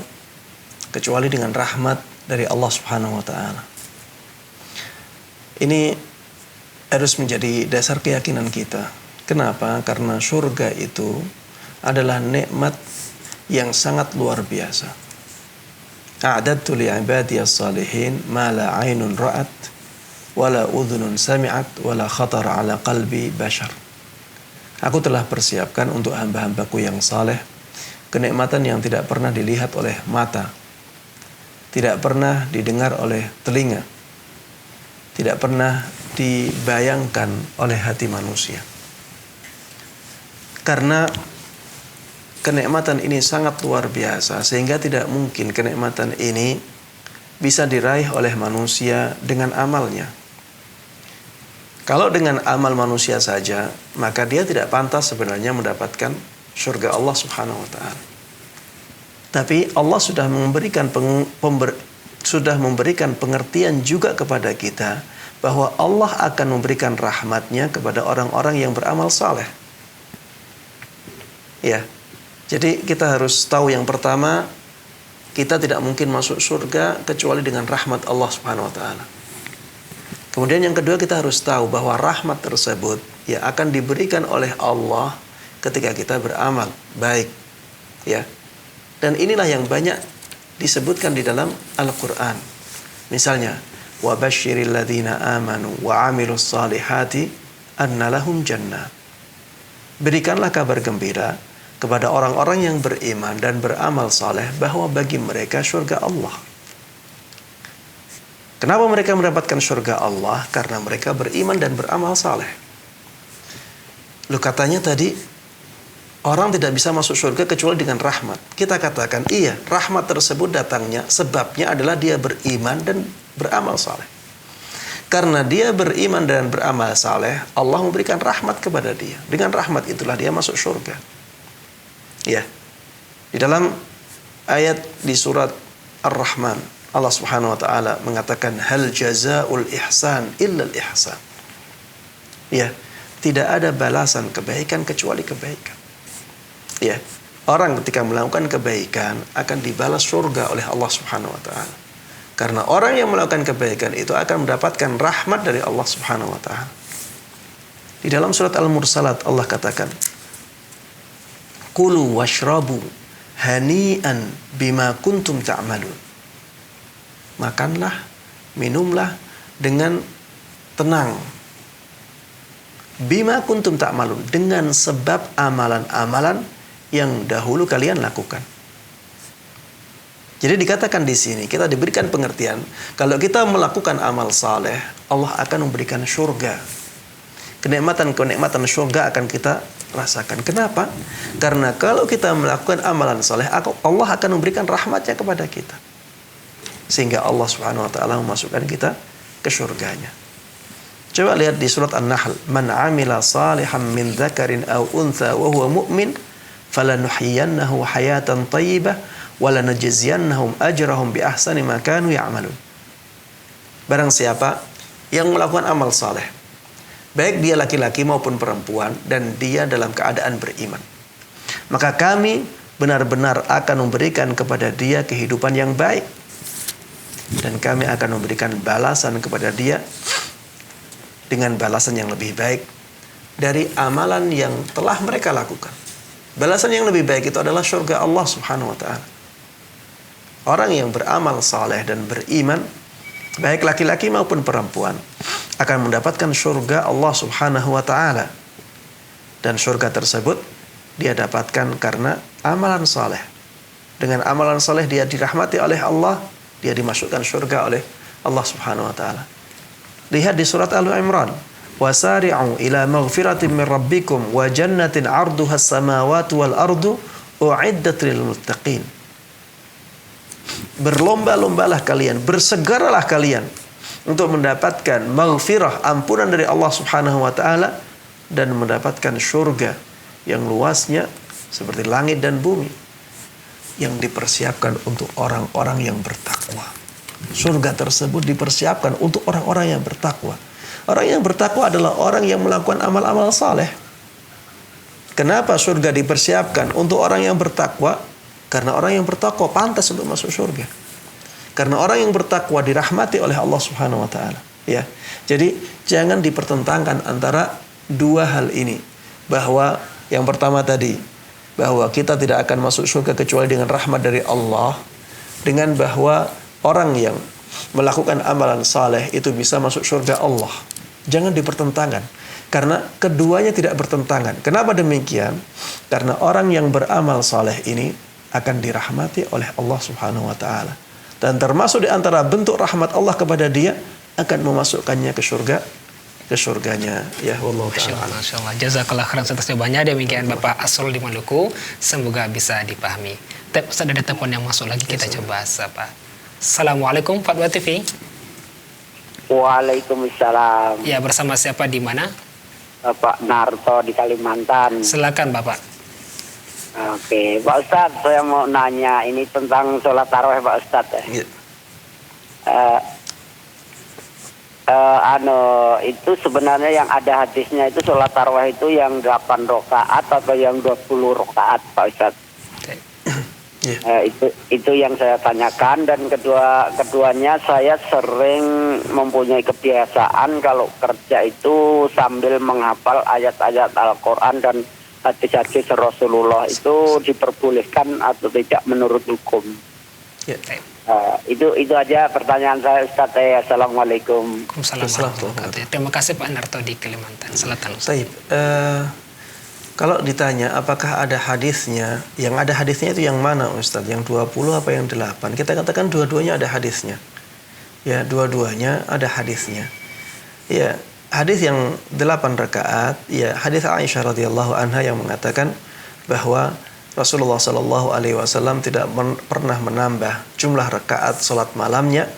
kecuali dengan rahmat dari Allah Subhanahu Wa Taala. Ini harus menjadi dasar keyakinan kita. Kenapa? Karena surga itu adalah nikmat yang sangat luar biasa. A'dadtu li'ibadiyas salihin ma la 'ainun ra'at wala udhunun sami'at wala khatara ala qalbi bashar. Aku telah persiapkan untuk hamba-hambaku yang saleh kenikmatan yang tidak pernah dilihat oleh mata, tidak pernah didengar oleh telinga, tidak pernah dibayangkan oleh hati manusia. Karena kenikmatan ini sangat luar biasa sehingga tidak mungkin kenikmatan ini bisa diraih oleh manusia dengan amalnya. Kalau dengan amal manusia saja, maka dia tidak pantas sebenarnya mendapatkan surga Allah Subhanahu Wa Taala. Tapi Allah sudah memberikan pengertian juga kepada kita bahwa Allah akan memberikan rahmatnya kepada orang-orang yang beramal saleh. Ya, jadi kita harus tahu yang pertama, kita tidak mungkin masuk surga kecuali dengan rahmat Allah Subhanahu Wa Taala. Kemudian yang kedua, kita harus tahu bahwa rahmat tersebut ya akan diberikan oleh Allah ketika kita beramal baik, ya. Dan inilah yang banyak disebutkan di dalam Al-Qur'an. Misalnya, wa basyiril ladzina amanu wa 'amilus salihati anna lahum jannah. Berikanlah kabar gembira kepada orang-orang yang beriman dan beramal saleh bahwa bagi mereka surga Allah. Kenapa mereka mendapatkan surga Allah? Karena mereka beriman dan beramal saleh. Lu katanya tadi orang tidak bisa masuk surga kecuali dengan rahmat. Kita katakan iya, rahmat tersebut datangnya sebabnya adalah dia beriman dan beramal saleh. Karena dia beriman dan beramal saleh, Allah memberikan rahmat kepada dia. Dengan rahmat itulah dia masuk surga. Ya. Di dalam ayat di surat Ar-Rahman, Allah Subhanahu wa taala mengatakan hal jazaa'ul ihsan illal ihsan. Ya, tidak ada balasan kebaikan kecuali kebaikan. Ya, orang ketika melakukan kebaikan akan dibalas surga oleh Allah Subhanahu wa taala. Karena orang yang melakukan kebaikan itu akan mendapatkan rahmat dari Allah Subhanahu wa taala. Di dalam surat Al-Mursalat Allah katakan, "Kulu washrabu hani'an bima kuntum ta'malun." Makanlah, minumlah dengan tenang. Bima kuntum ta'malun, dengan sebab amalan-amalan yang dahulu kalian lakukan. Jadi dikatakan di sini kita diberikan pengertian kalau kita melakukan amal saleh, Allah akan memberikan surga. Kenikmatan-kenikmatan surga akan kita rasakan. Kenapa? Karena kalau kita melakukan amalan saleh, Allah akan memberikan rahmatnya kepada kita. Sehingga Allah Subhanahu wa taala memasukkan kita ke surganya. Coba lihat di surat An-Nahl, "Man 'amila salihan min dzakarin aw untha wa huwa mu'min, falanuhyiyannahu hayatan thayyibah wa lanajziyannahum ajrahum bi ahsani ma kanu ya'malun." Barang siapa yang melakukan amal saleh, baik dia laki-laki maupun perempuan, dan dia dalam keadaan beriman, maka kami benar-benar akan memberikan kepada dia kehidupan yang baik, dan kami akan memberikan balasan kepada dia dengan balasan yang lebih baik dari amalan yang telah mereka lakukan. Balasan yang lebih baik itu adalah surga Allah Subhanahu wa ta'ala. Orang yang beramal saleh dan beriman, baik laki-laki maupun perempuan, akan mendapatkan surga Allah Subhanahu wa ta'ala. Dan surga tersebut dia dapatkan karena amalan saleh. Dengan amalan saleh dia dirahmati oleh Allah, dia dimasukkan surga oleh Allah Subhanahu wa ta'ala. Lihat di surat Al-Imran, "Wasari'u ila maghfiratin min rabbikum wa jannatin 'arduha as-samawati wal ardu u'iddat lil muttaqin." Berlomba-lombalah kalian, bersegeralah kalian untuk mendapatkan maghfirah, ampunan dari Allah Subhanahu wa ta'ala, dan mendapatkan surga yang luasnya seperti langit dan bumi, yang dipersiapkan untuk orang-orang yang bertakwa. Surga tersebut dipersiapkan untuk orang-orang yang bertakwa. Orang yang bertakwa adalah orang yang melakukan amal-amal saleh. Kenapa surga dipersiapkan untuk orang yang bertakwa? Karena orang yang bertakwa pantas untuk masuk surga. Karena orang yang bertakwa dirahmati oleh Allah Subhanahu wa ta'ala. Ya. Jadi jangan dipertentangkan antara dua hal ini. Bahwa yang pertama tadi, bahwa kita tidak akan masuk surga kecuali dengan rahmat dari Allah, dengan bahwa orang yang melakukan amalan saleh itu bisa masuk surga Allah. Jangan dipertentangkan, karena keduanya tidak bertentangan. Kenapa demikian? Karena orang yang beramal saleh ini akan dirahmati oleh Allah Subhanahu wa ta'ala. Dan termasuk di antara bentuk rahmat Allah kepada dia, akan memasukkannya ke surganya. Ya, wallahu ta'ala. Masya Allah. Jazakallah khairan atas jawabannya. Demikian Bapak Asrul di Maluku. Semoga bisa dipahami. Ustaz, ada telepon yang masuk lagi, kita coba sapa. Assalamualaikum Fatwa TV. Waalaikumsalam. Ya, bersama siapa di mana? Pak Narto di Kalimantan. Silakan Bapak. Oke, Pak Ustadz, saya mau nanya ini tentang sholat tarawih Pak Ustadz. Ya. Itu sebenarnya yang ada hadisnya itu sholat tarawih itu yang 8 rakaat atau yang 20 rakaat Pak Ustadz? Yeah. Itu yang saya tanyakan. Dan keduanya saya sering mempunyai kebiasaan kalau kerja itu sambil menghafal ayat-ayat Al-Quran dan hadis-hadis Rasulullah. Itu diperbolehkan atau tidak menurut hukum? Yeah. Itu aja pertanyaan saya Ustaz. Assalamualaikum. Waalaikumsalam. Terima kasih Pak Narto di Kalimantan Selatan. Baik. Kalau ditanya apakah ada hadisnya, yang ada hadisnya itu yang mana Ustaz? Yang 20 apa yang 8? Kita katakan dua-duanya ada hadisnya. Ya, dua-duanya ada hadisnya. Ya, hadis yang 8 rakaat, ya hadis Aisyah radhiyallahu anha yang mengatakan bahwa Rasulullah sallallahu alaihi wasallam tidak pernah menambah jumlah rakaat salat malamnya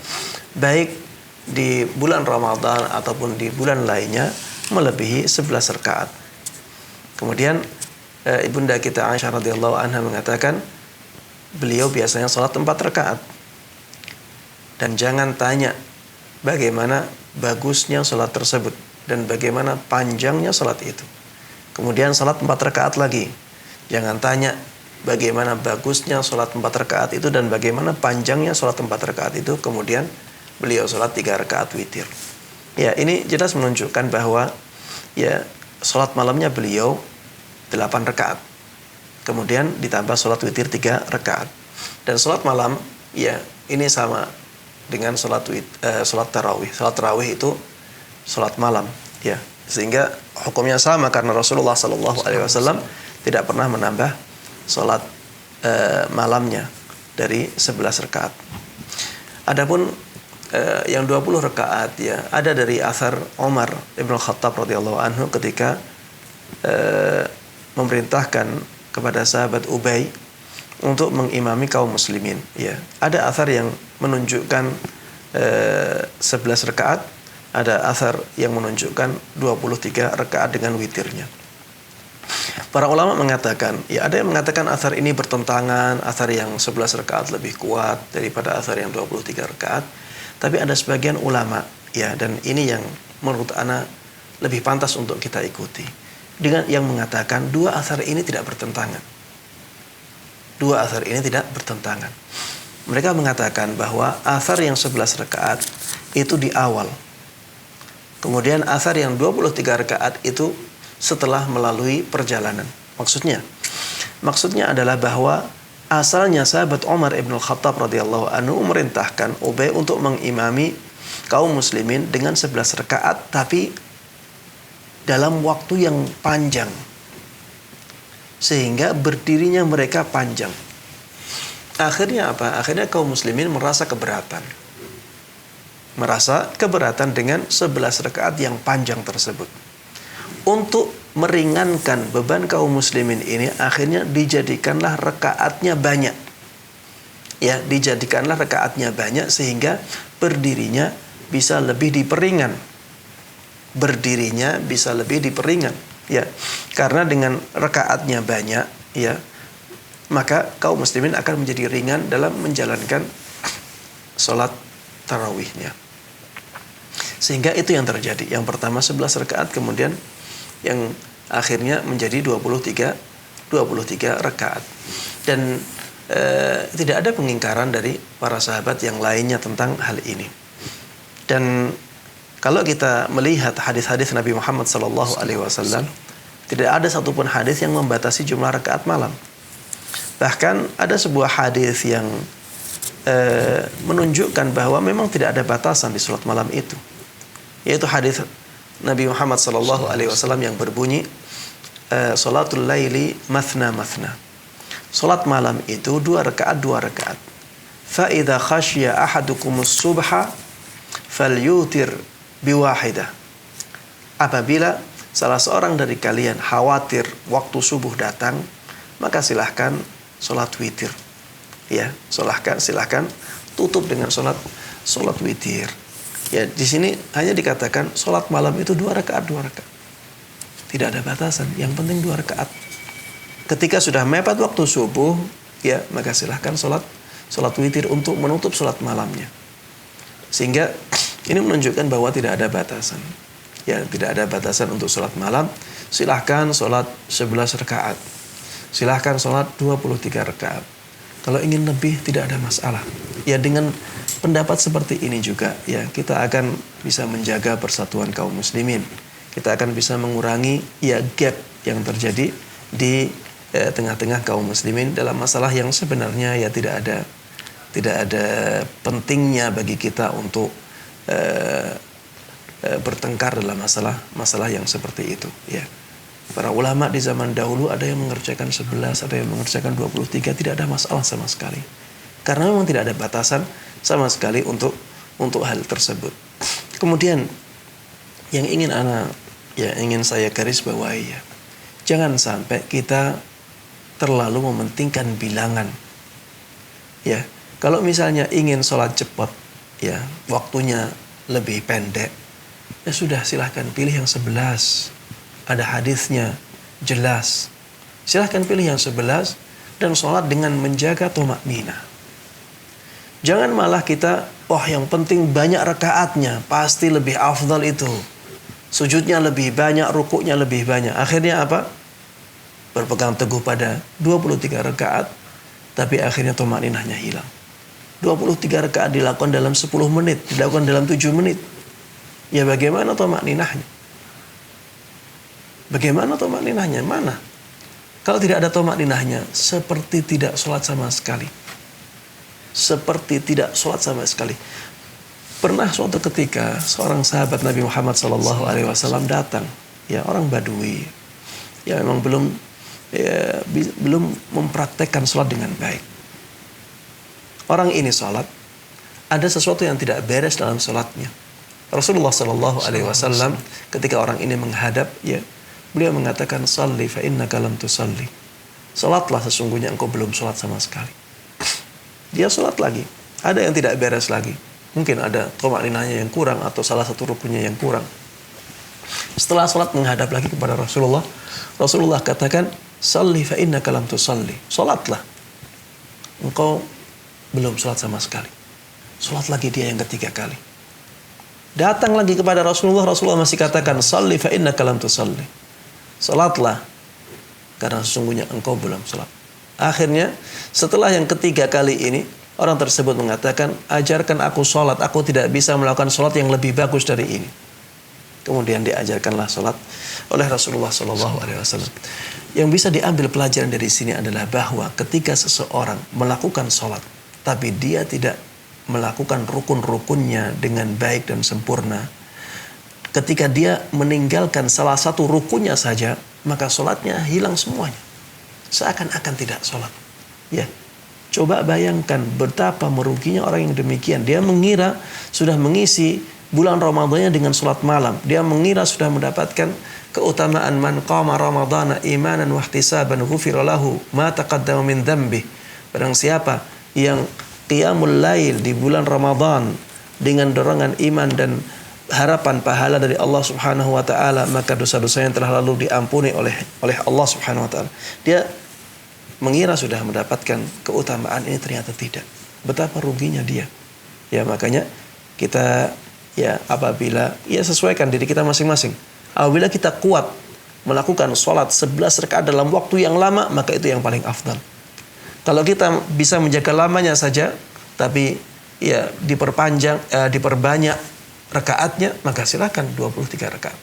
baik di bulan Ramadan ataupun di bulan lainnya melebihi 11 rakaat. Kemudian ibunda kita Aisyah radhiyallahu anha mengatakan beliau biasanya salat 4 rakaat. Dan jangan tanya bagaimana bagusnya salat tersebut dan bagaimana panjangnya salat itu. Kemudian salat 4 rakaat lagi. Jangan tanya bagaimana bagusnya salat 4 rakaat itu dan bagaimana panjangnya salat 4 rakaat itu. Kemudian beliau salat 3 rakaat witir. Ya, ini jelas menunjukkan bahwa ya salat malamnya beliau 8 rakaat. Kemudian ditambah salat witir 3 rakaat. Dan salat malam ya ini sama dengan salat tarawih. Salat tarawih itu salat malam ya. Sehingga hukumnya sama karena Rasulullah sallallahu alaihi wasallam tidak pernah menambah salat malamnya dari 11 rakaat. Adapun yang 20 rakaat ya ada dari athar Umar Ibn Khattab radhiyallahu anhu ketika memerintahkan kepada sahabat Ubay untuk mengimami kaum muslimin ya. Ada athar yang menunjukkan 11 rakaat, ada athar yang menunjukkan 23 rakaat dengan witirnya. Para ulama mengatakan, ya ada yang mengatakan athar ini bertentangan, athar yang 11 rakaat lebih kuat daripada athar yang 23 rakaat. Tapi ada sebagian ulama, ya, dan ini yang menurut ana lebih pantas untuk kita ikuti, dengan yang mengatakan dua athar ini tidak bertentangan. Dua athar ini tidak bertentangan. Mereka mengatakan bahwa athar yang 11 rakaat itu di awal. Kemudian athar yang 23 rakaat itu setelah melalui perjalanan. Maksudnya adalah bahwa asalnya sahabat Umar ibn al-Khattab radhiyallahu anhu memerintahkan Ubay untuk mengimami kaum muslimin dengan 11 rakaat, tapi dalam waktu yang panjang, sehingga berdirinya mereka panjang. Akhirnya apa? Akhirnya kaum muslimin merasa keberatan dengan 11 rakaat yang panjang tersebut. Untuk meringankan beban kaum muslimin ini, akhirnya dijadikanlah rakaatnya banyak. Ya, dijadikanlah rakaatnya banyak sehingga berdirinya bisa lebih diperingan. Ya. Karena dengan rakaatnya banyak, ya, maka kaum muslimin akan menjadi ringan dalam menjalankan sholat tarawihnya. Sehingga itu yang terjadi. Yang pertama 11 rakaat, kemudian yang akhirnya menjadi 23 rakaat. Dan tidak ada pengingkaran dari para sahabat yang lainnya tentang hal ini. Dan kalau kita melihat hadis-hadis Nabi Muhammad SAW, tidak ada satupun hadis yang membatasi jumlah rakaat malam. Bahkan ada sebuah hadis yang menunjukkan bahwa memang tidak ada batasan di sholat malam itu, yaitu hadis Nabi Muhammad SAW yang berbunyi, Salatul laili mathna mathna. Salat malam itu 2 rakaat. Fa idza khasya ahadukumus subha falyutir biwahidah. Apabila salah seorang dari kalian khawatir waktu subuh datang, maka silahkan salat witir. Ya, silahkan tutup dengan salat witir. Ya, di sini hanya dikatakan salat malam itu 2 rakaat. Tidak ada batasan, yang penting 2 rakaat. Ketika sudah mepet waktu subuh, ya, maka silahkan salat witir untuk menutup salat malamnya. Sehingga ini menunjukkan bahwa tidak ada batasan. Ya, tidak ada batasan untuk salat malam. Silahkan salat 11 rakaat. Silahkan salat 23 rakaat. Kalau ingin lebih tidak ada masalah. Ya, dengan pendapat seperti ini juga, ya, kita akan bisa menjaga persatuan kaum muslimin. Kita akan bisa mengurangi, ya, gap yang terjadi di tengah-tengah kaum muslimin dalam masalah yang sebenarnya, ya, tidak ada pentingnya bagi kita untuk bertengkar dalam masalah yang seperti itu, ya. Para ulama di zaman dahulu ada yang mengerjakan 11, ada yang mengerjakan 23, tidak ada masalah sama sekali. Karena memang tidak ada batasan sama sekali untuk hal tersebut. Kemudian yang ingin saya garis bawahi, ya, jangan sampai kita terlalu mementingkan bilangan. Ya, kalau misalnya ingin sholat cepat, ya, waktunya lebih pendek, ya sudah, silahkan pilih yang 11. Ada hadisnya jelas. Silahkan pilih yang 11 dan sholat dengan menjaga tumakninah. Jangan malah kita, yang penting banyak rakaatnya, pasti lebih afdal itu. Sujudnya lebih banyak, rukuknya lebih banyak. Akhirnya apa? Berpegang teguh pada 23 rakaat, tapi akhirnya tumakninahnya hilang. 23 rakaat dilakukan dalam 10 menit, dilakukan dalam 7 menit. Ya, bagaimana tumakninahnya? Mana? Kalau tidak ada tumakninahnya, seperti tidak sholat sama sekali. Pernah suatu ketika seorang sahabat Nabi Muhammad SAW datang, ya, orang Badui, ya, memang belum mempraktekkan sholat dengan baik. Orang ini sholat, ada sesuatu yang tidak beres dalam sholatnya. Rasulullah SAW ketika orang ini menghadap, ya, beliau mengatakan, "Shalli fa innaka lam tusalli." Salatlah, sesungguhnya engkau belum salat sama sekali. Dia salat lagi. Ada yang tidak beres lagi. mungkin ada tumaninahnya yang kurang atau salah satu rukunnya yang kurang. Setelah salat menghadap lagi kepada Rasulullah, Rasulullah katakan, "Shalli fa innaka lam tusalli." Salatlah. Engkau belum salat sama sekali. Salat lagi dia yang ketiga kali. Datang lagi kepada Rasulullah, Rasulullah masih katakan, "Shalli fa innaka lam tusalli." Salatlah karena sesungguhnya engkau belum salat. Akhirnya setelah yang ketiga kali ini, orang tersebut mengatakan, "Ajarkan aku salat, aku tidak bisa melakukan salat yang lebih bagus dari ini." Kemudian diajarkanlah salat oleh Rasulullah SAW. Yang bisa diambil pelajaran dari sini adalah bahwa ketika seseorang melakukan salat, tapi dia tidak melakukan rukun-rukunnya dengan baik dan sempurna, ketika dia meninggalkan salah satu rukunnya saja, maka salatnya hilang semuanya. Seakan-akan tidak salat. Ya. Coba bayangkan betapa meruginya orang yang demikian. Dia mengira sudah mengisi bulan Ramadannya dengan salat malam. Dia mengira sudah mendapatkan keutamaan man qama ramadhana imanan wa ihtisaban ghufira lahu ma taqaddama min dhanbi. Barang siapa yang qiyamul lail di bulan Ramadan dengan dorongan iman dan harapan pahala dari Allah Subhanahu wa taala, maka dosa-dosanya telah lalu diampuni oleh Allah Subhanahu wa taala. Dia mengira sudah mendapatkan keutamaan ini, ternyata tidak. Betapa ruginya dia. Ya, makanya kita ya apabila sesuaikan diri kita masing-masing. Apabila kita kuat melakukan sholat 11 rakaat dalam waktu yang lama, maka itu yang paling afdal. Kalau kita bisa menjaga lamanya saja, tapi ya diperbanyak rakaatnya, maka silakan 23 rakaat.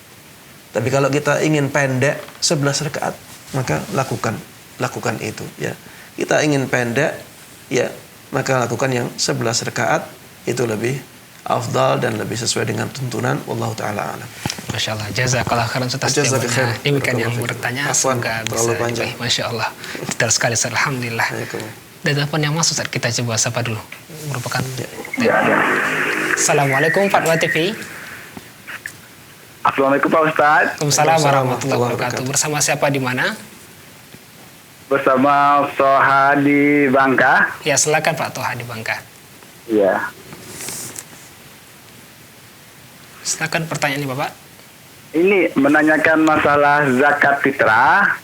Tapi kalau kita ingin pendek 11 rakaat, maka lakukan itu ya. Kita ingin pendek ya, maka lakukan yang 11 rakaat, itu lebih afdal dan lebih sesuai dengan tuntunan wallahu taala alam. Masya Allah, jazakallah khairan atas jawabannya. Demikian yang bertanya, semoga bisa dibaik. Masya Allah, detail sekali, alhamdulillah. Dan telepon yang masuk saat kita coba sapa dulu, merupakan Assalamualaikum Fatwa TV. Assalamualaikum Pak Ustaz. Waalaikumsalam warahmatullahi wabarakatuh. Bersama siapa di mana? Bersama Toha di Bangka. Ya, silakan Pak Toha di Bangka. Iya. Silakan pertanyaannya Bapak. Ini menanyakan masalah zakat fitrah.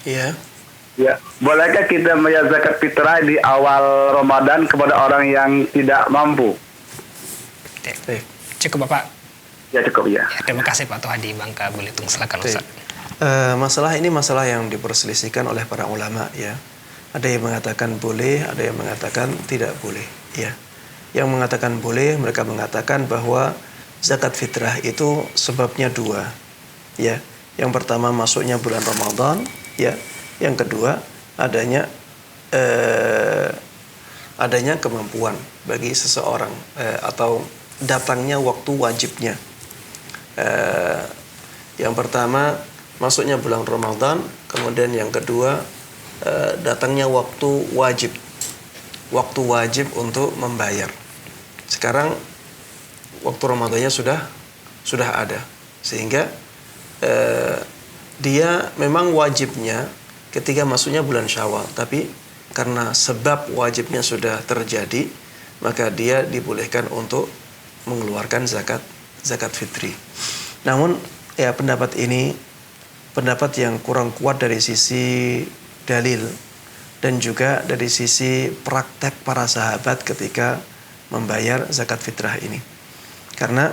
Iya. Ya, bolehkah kita membayar zakat fitrah di awal Ramadan kepada orang yang tidak mampu? Cukup Bapak. Ya cukup ya. Terima kasih Pak Toha di Bangka Belitung. Silakan Ustaz. Masalah ini masalah yang diperselisihkan oleh para ulama ya. Ada yang mengatakan boleh, ada yang mengatakan tidak boleh ya. Yang mengatakan boleh, mereka mengatakan bahwa zakat fitrah itu sebabnya dua ya. Yang pertama masuknya bulan Ramadan ya. Yang kedua adanya kemampuan bagi seseorang atau datangnya waktu wajibnya. Yang pertama masuknya bulan Ramadan, kemudian yang kedua datangnya waktu wajib untuk membayar. Sekarang waktu Ramadannya sudah ada, sehingga dia memang wajibnya ketika masuknya bulan Syawal, tapi karena sebab wajibnya sudah terjadi, maka dia dibolehkan untuk mengeluarkan zakat fitri. Namun ya pendapat ini pendapat yang kurang kuat dari sisi dalil dan juga dari sisi praktek para sahabat ketika membayar zakat fitrah ini. Karena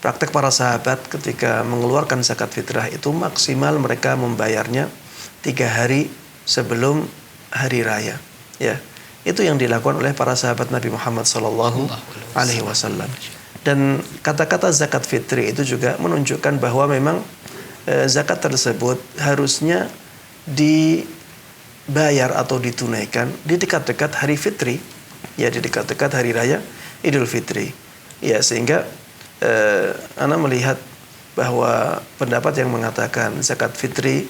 praktek para sahabat ketika mengeluarkan zakat fitrah itu maksimal mereka membayarnya 3 hari sebelum hari raya ya. Itu yang dilakukan oleh para sahabat Nabi Muhammad sallallahu alaihi wasallam. Dan kata-kata zakat fitri itu juga menunjukkan bahwa memang zakat tersebut harusnya dibayar atau ditunaikan di dekat-dekat hari fitri ya, di dekat-dekat hari raya Idul Fitri ya, sehingga ana melihat bahwa pendapat yang mengatakan zakat fitri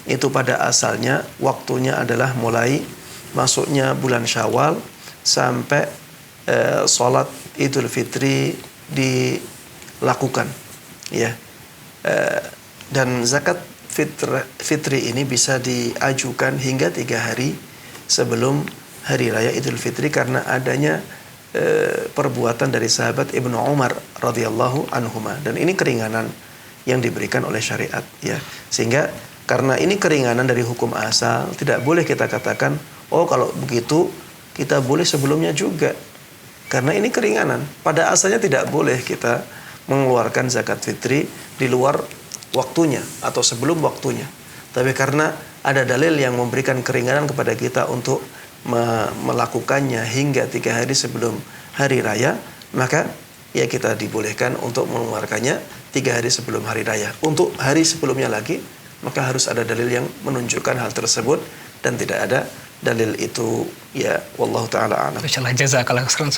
itu pada asalnya waktunya adalah mulai masuknya bulan Syawal sampai sholat Idul Fitri dilakukan ya. Dan zakat fitri ini bisa diajukan hingga 3 hari sebelum hari raya Idul Fitri karena adanya perbuatan dari sahabat Ibnu Umar radhiyallahu anhuma, dan ini keringanan yang diberikan oleh syariat ya. Sehingga karena ini keringanan dari hukum asal, tidak boleh kita katakan oh kalau begitu kita boleh sebelumnya juga. Karena ini keringanan. Pada asalnya tidak boleh kita mengeluarkan zakat fitri di luar waktunya atau sebelum waktunya. Tapi karena ada dalil yang memberikan keringanan kepada kita untuk melakukannya hingga 3 hari sebelum hari raya, maka ya kita dibolehkan untuk mengeluarkannya 3 hari sebelum hari raya. Untuk hari sebelumnya lagi, maka harus ada dalil yang menunjukkan hal tersebut, dan tidak ada dalil itu ya, wallahu taala a'lam. Insyaallah jazakallahu khairan.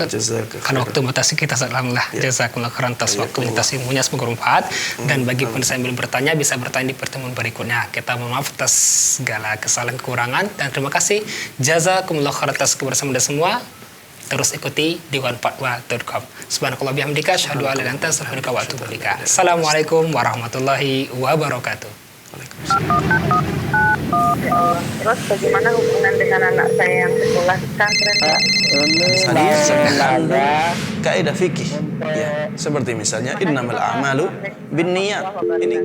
Karena waktu batasi kita alhamdulillah. Jazakallahu khairan atas waktu lintas ilmunya, semoga bermanfaat. Dan bagi pemirsa yang belum bertanya bisa bertanya di pertemuan berikutnya. Kita mohon maaf atas segala kesalahan kekurangan dan terima kasih. Jazakumullahu khairan atas kebersamaan semua. Terus ikuti di onefatwa.com. Subhanakallah bihamdika asyhadu an la ilaha illa anta astaghfiruka wa atubu ilaik. Assalamualaikum warahmatullahi wabarakatuh. Ya Allah. Terus bagaimana hubungan dengan anak saya yang sekolah di pesantren? Ada kaidah fikih ya, seperti misalnya innamal a'malu binniyat. Ini